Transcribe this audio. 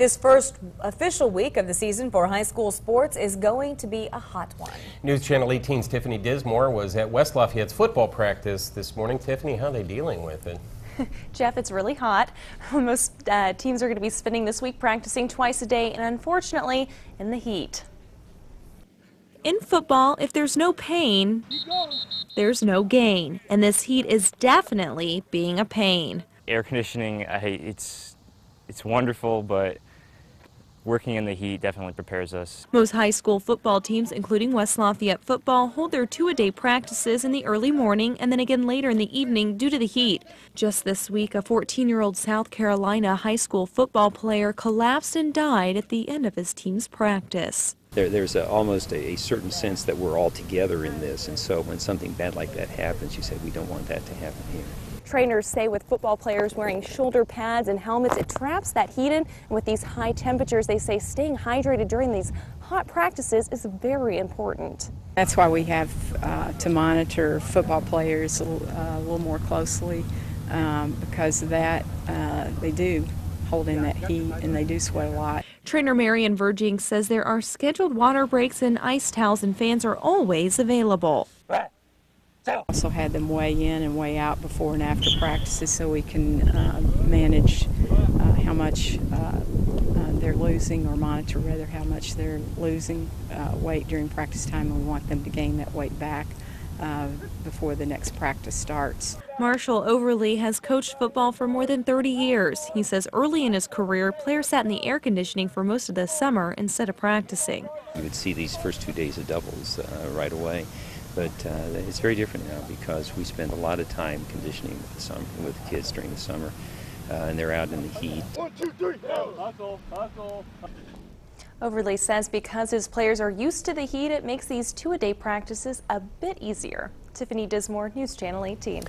This first official week of the season for high school sports is going to be a hot one. News Channel 18's Tiffany Dismore was at West Lafayette's football practice this morning. Tiffany, how are they dealing with it? Jeff, it's really hot. Most teams are going to be spending this week practicing twice a day and unfortunately in the heat. In football, if there's no pain, there's no gain, and this heat is definitely being a pain. Air conditioning, it's wonderful, but working in the heat definitely prepares us. Most high school football teams, including West Lafayette football, hold their two-a-day practices in the early morning and then again later in the evening due to the heat. Just this week, a 14-year-old South Carolina high school football player collapsed and died at the end of his team's practice. There's almost a certain sense that we're all together in this, and so when something bad like that happens, you say we don't want that to happen here. Trainers say with football players wearing shoulder pads and helmets, it traps that heat in. And with these high temperatures, they say staying hydrated during these hot practices is very important. That's why we have to monitor football players a little more closely because of that. They do hold in that heat and they do sweat a lot. Trainer Marion Verging says there are scheduled water breaks and ice towels and fans are always available. Also had them weigh in and weigh out before and after practices so we can manage how much they're losing, or monitor rather how much they're losing weight during practice time, and we want them to gain that weight back before the next practice starts. Marshall Overly has coached football for more than 30 years. He says early in his career, players sat in the air conditioning for most of the summer instead of practicing. You would see these first 2 days of doubles right away. But it's very different now because we spend a lot of time conditioning with the kids during the summer, and they're out in the heat. 1, 2, 3, hustle, hustle. Overly says because his players are used to the heat, it makes these two-a-day practices a bit easier. Tiffany Dismore, News Channel 18.